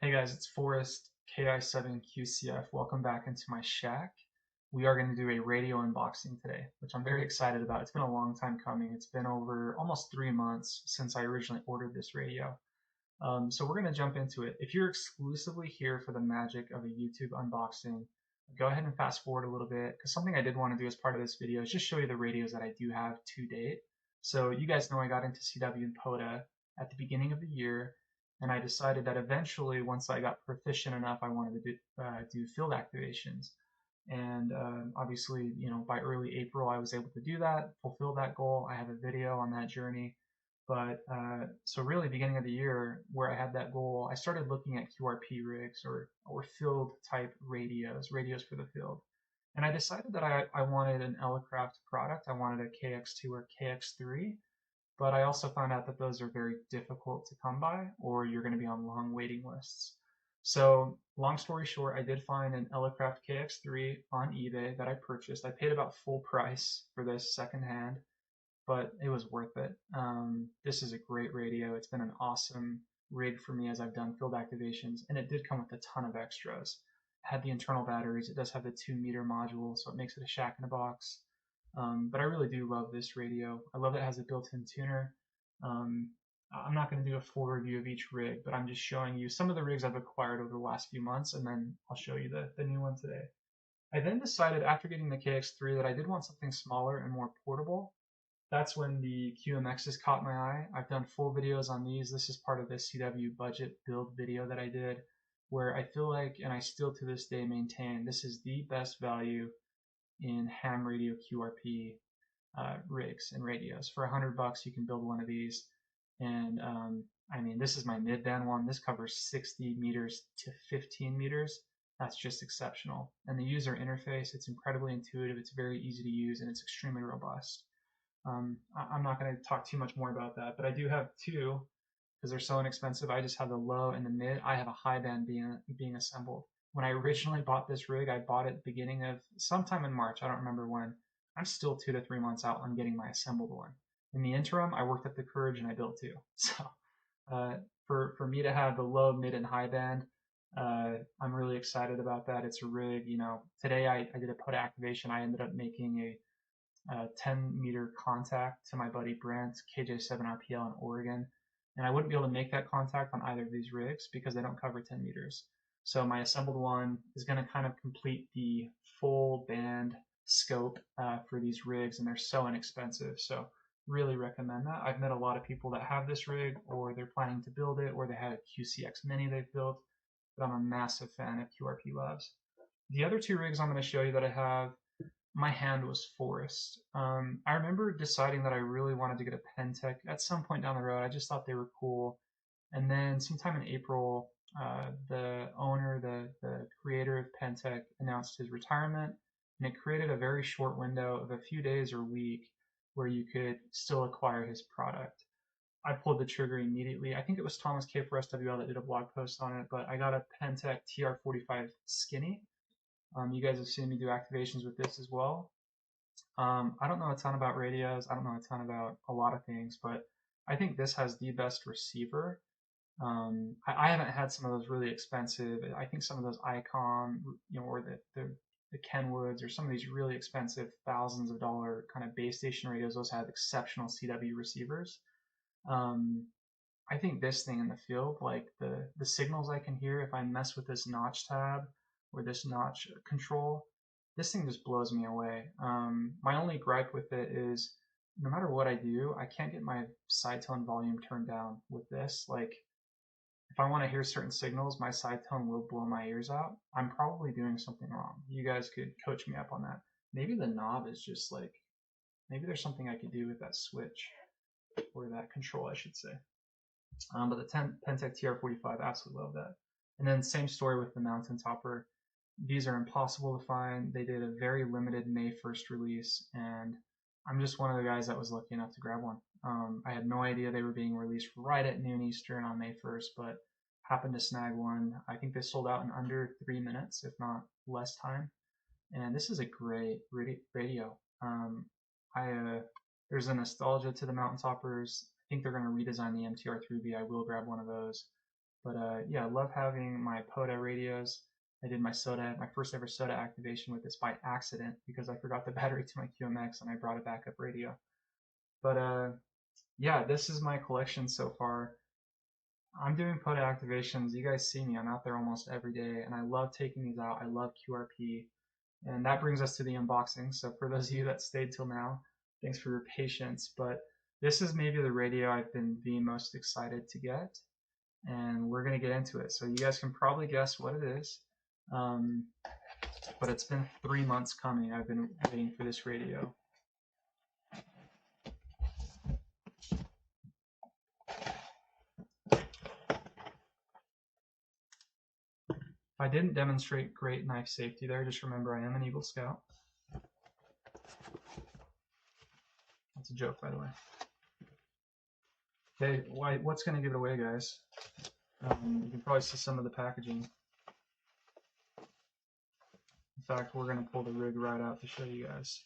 Hey guys, it's Forrest Ki7QCF. Welcome back into my shack. We are going to do a radio unboxing today, which I'm very excited about. It's been a long time coming. It's been over almost 3 months since I originally ordered this radio. So we're going to jump into it. If you're exclusively here for the magic of a YouTube unboxing, go ahead and fast forward a little bit because something I did want to do as part of this video is just show you the radios that I do have to date. So you guys know I got into CW and POTA at the beginning of the year, and I decided that eventually, once I got proficient enough, I wanted to do field activations. And obviously, by early April, I was able to do that, fulfill that goal. I have a video on that journey. But so really, beginning of the year, where I had that goal, I started looking at QRP rigs or field type radios for the field. And I decided that I wanted an Lcraft product. I wanted a KX2 or KX3, but I also found out that those are very difficult to come by, or you're going to be on long waiting lists. So, long story short, I did find an Lcraft Kx3 on eBay that I purchased. I paid about full price for this secondhand, but it was worth it. This is a great radio. It's been an awesome rig for me as I've done field activations, and it did come with a ton of extras. It had the internal batteries. It does have the 2 meter module, so it makes it a shack in a box. But I really do love this radio. I love that it has a built-in tuner. Um, I'm not going to do a full review of each rig, but I'm just showing you some of the rigs I've acquired over the last few months, and then I'll show you the new one today. I then decided after getting the KX3 that I did want something smaller and more portable. That's when the QMXs caught my eye. I've done full videos on these. This is part of the CW budget build video that I did, where I feel like, and I still to this day maintain, this is the best value in ham radio QRP rigs and radios. For $100, you can build one of these. And I mean, this is my mid-band one. This covers 60 meters to 15 meters. That's just exceptional. And the user interface, it's incredibly intuitive. It's very easy to use, and it's extremely robust. I'm not going to talk too much more about that, but I do have two because they're so inexpensive. I just have the low and the mid. I have a high band being assembled. When I originally bought this rig, I bought it at the beginning of sometime in March. I don't remember when. I'm still 2 to 3 months out on getting my assembled one. In the interim, I worked up the courage and I built two. So for me to have the low, mid, and high band, I'm really excited about that. It's a rig. Today I did a put activation. I ended up making a 10-meter contact to my buddy Brent, KJ7RPL in Oregon. And I wouldn't be able to make that contact on either of these rigs because they don't cover 10 meters. So my assembled one is going to kind of complete the full band scope for these rigs, and they're so inexpensive. So really recommend that. I've met a lot of people that have this rig, or they're planning to build it, or they have a QCX Mini they've built, but I'm a massive fan of QRP Labs. The other two rigs I'm going to show you that I have, my hand was Forrest. I remember deciding that I really wanted to get a Pentech at some point down the road. I just thought they were cool. And then sometime in April, the owner, the creator of Pentech, announced his retirement, and it created a very short window of a few days or week where you could still acquire his product. I pulled the trigger immediately. I think it was Thomas K4SWL that did a blog post on it, but I got a Pentech TR45 Skinny. You guys have seen me do activations with this as well. I don't know a ton about radios. I don't know a ton about a lot of things, but I think this has the best receiver. I haven't had some of those really expensive. I think some of those Icon, or the Kenwoods, or some of these really expensive thousands of dollar kind of base station radios. Those have exceptional CW receivers. I think this thing in the field, like the signals I can hear if I mess with this notch tab or this notch control, this thing just blows me away. My only gripe with it is no matter what I do, I can't get my side tone volume turned down with this. Like if I want to hear certain signals, my side tone will blow my ears out. I'm probably doing something wrong. You guys could coach me up on that. Maybe the knob is just like, maybe there's something I could do with that switch or that control, I should say. But the Pentech TR45, absolutely love that. And then same story with the Mountain Topper. These are impossible to find. They did a very limited May 1st release, and I'm just one of the guys that was lucky enough to grab one. I had no idea they were being released right at noon Eastern on May 1st, but happened to snag one. I think they sold out in under 3 minutes, if not less time. And this is a great radio. There's a nostalgia to the Mountain Toppers. I think they're going to redesign the MTR3B. I will grab one of those. But yeah, I love having my POTA radios. I did my first ever SOTA activation with this by accident because I forgot the battery to my QMX and I brought a backup radio. But yeah, this is my collection so far. I'm doing POTA activations. You guys see me. I'm out there almost every day, and I love taking these out. I love QRP. And that brings us to the unboxing. So for those of you that stayed till now, thanks for your patience. But this is maybe the radio I've been the most excited to get, and we're going to get into it. So you guys can probably guess what it is. But it's been 3 months coming. I've been waiting for this radio. If I didn't demonstrate great knife safety there, just remember I am an Eagle Scout. That's a joke, by the way. Okay, what's going to give it away, guys? You can probably see some of the packaging. In fact, we're going to pull the rig right out to show you guys.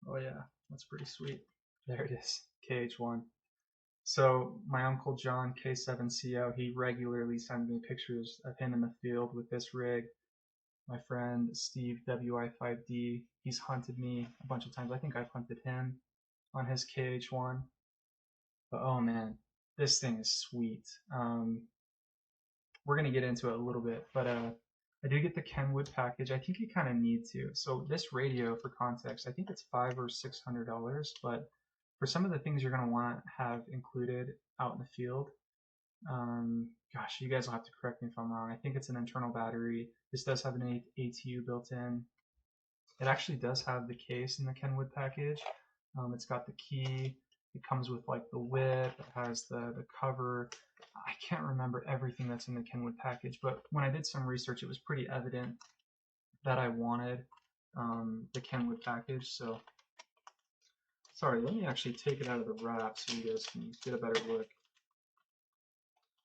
Oh yeah, that's pretty sweet. There it is, KH1. So my uncle John, K7CO, he regularly sends me pictures of him in the field with this rig. My friend Steve, WI5D, he's hunted me a bunch of times. I think I've hunted him on his KH1. But oh man, this thing is sweet. We're going to get into it a little bit, but I do get the Kenwood package. I think you kind of need to. So this radio, for context, I think it's $500 or $600, but for some of the things you're going to want to have included out in the field, gosh, you guys will have to correct me if I'm wrong. I think it's an internal battery. This does have an ATU built in. It actually does have the case in the Kenwood package. It's got the key. It comes with like the whip. It has the cover. I can't remember everything that's in the Kenwood package, but when I did some research, it was pretty evident that I wanted the Kenwood package. So, sorry, let me actually take it out of the wrap so you guys can get a better look.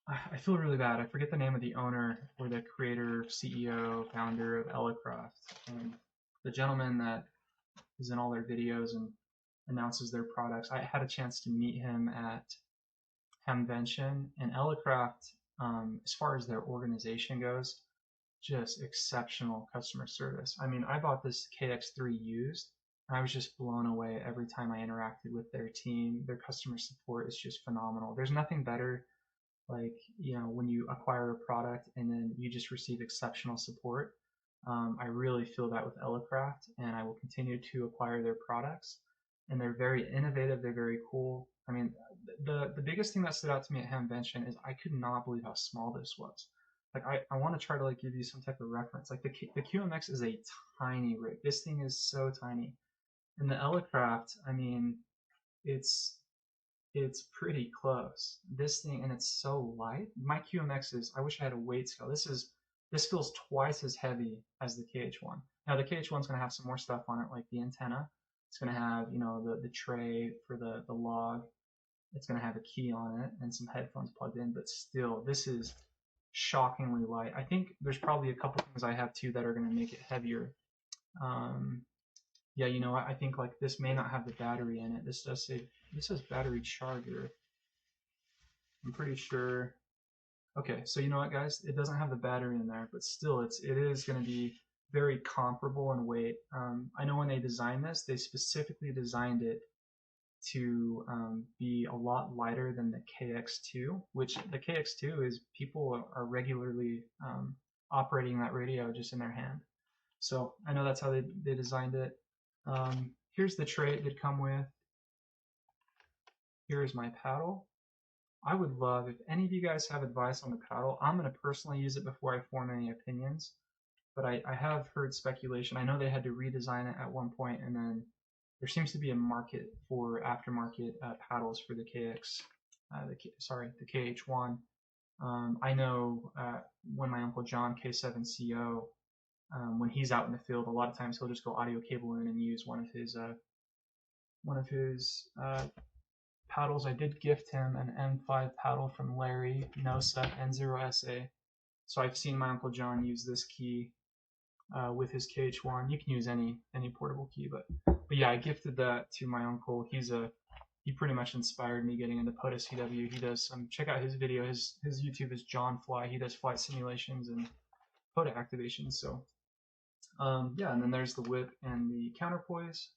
I feel really bad. I forget the name of the owner or the creator, CEO, founder of Lcraft. The gentleman that is in all their videos and announces their products. I had a chance to meet him at Hemvention, and Lcraft, as far as their organization goes, just exceptional customer service. I mean, I bought this Kx3 used, and I was just blown away every time I interacted with their team. Their customer support is just phenomenal. There's nothing better, like, you know, when you acquire a product and then you just receive exceptional support. I really feel that with Lcraft, and I will continue to acquire their products. And they're very innovative. They're very cool. I mean, the biggest thing that stood out to me at Hemvention is I could not believe how small this was. Like I want to try to like give you some type of reference. Like the QMX is a tiny rig. This thing is so tiny. And the Lcraft, I mean, it's pretty close. This thing, and it's so light. My QMX is, I wish I had a weight scale. This feels twice as heavy as the KH1. Now the KH1 is going to have some more stuff on it, like the antenna. It's going to have, you know, the tray for the log. It's going to have a key on it and some headphones plugged in, but still, this is shockingly light. I think there's probably a couple things I have too that are going to make it heavier. Yeah, you know, I think like this may not have the battery in it. This does say, this says battery charger. I'm pretty sure. Okay, so you know what, guys? It doesn't have the battery in there, but still, it is going to be very comparable in weight. I know when they designed this, they specifically designed it to be a lot lighter than the KX2, which the KX2 is, people are regularly operating that radio just in their hand. So I know that's how they designed it. Here's the tray it did come with. Here's my paddle. I would love, if any of you guys have advice on the paddle, I'm going to personally use it before I form any opinions. But I have heard speculation. I know they had to redesign it at one point, and then there seems to be a market for aftermarket paddles for the the KH1. I know when my uncle John, K7CO, when he's out in the field, a lot of times he'll just go audio cable in and use one of his paddles. I did gift him an M5 paddle from Larry, NOSA N0SA. So I've seen my uncle John use this key with his KH1. You can use any portable key, but yeah, I gifted that to my uncle. He's a he pretty much inspired me getting into POTA CW. He does some, check out his video. His YouTube is John Fly. He does flight simulations and POTA activations. So yeah, and then there's the whip and the counterpoise.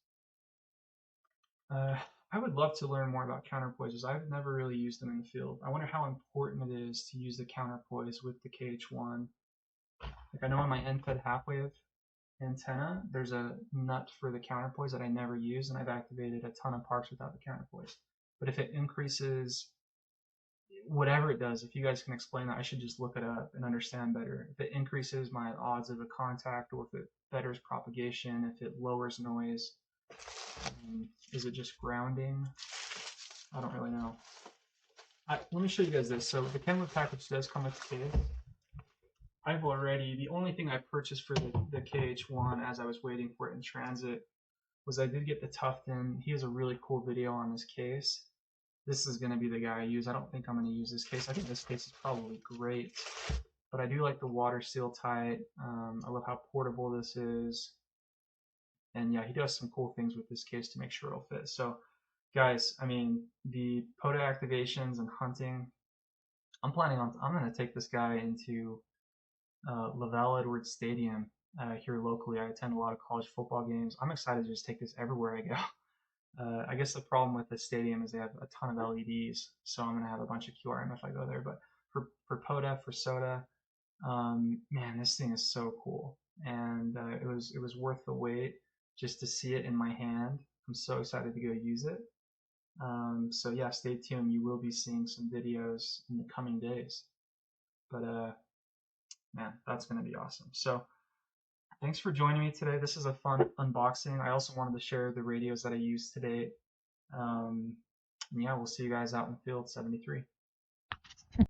I would love to learn more about counterpoises. I've never really used them in the field. I wonder how important it is to use the counterpoise with the KH1. Like I know on my end-fed half-wave antenna, there's a nut for the counterpoise that I never use, and I've activated a ton of parks without the counterpoise. But if it increases, whatever it does, if you guys can explain that, I should just look it up and understand better. If it increases my odds of a contact, or if it betters propagation, if it lowers noise, is it just grounding? I don't really know. Let me show you guys this. So the Kenwood package does come with the case. The only thing I purchased for the KH1 as I was waiting for it in transit was I did get the Tufton. He has a really cool video on this case. This is going to be the guy I use. I don't think I'm going to use this case. I think this case is probably great, but I do like the water seal tight. I love how portable this is. And yeah, he does some cool things with this case to make sure it'll fit. So guys, I mean, the POTA activations and hunting, I'm going to take this guy into Laval Edwards Stadium here locally. I attend a lot of college football games. I'm excited to just take this everywhere I go. I guess the problem with the stadium is they have a ton of LEDs, so I'm gonna have a bunch of QRM if I go there. But for POTA, for SOTA, man, this thing is so cool, and it was worth the wait just to see it in my hand. I'm so excited to go use it. So yeah, stay tuned. You will be seeing some videos in the coming days. But man, that's gonna be awesome. So thanks for joining me today. This is a fun unboxing. I also wanted to share the radios that I used today. Yeah, we'll see you guys out in field 73.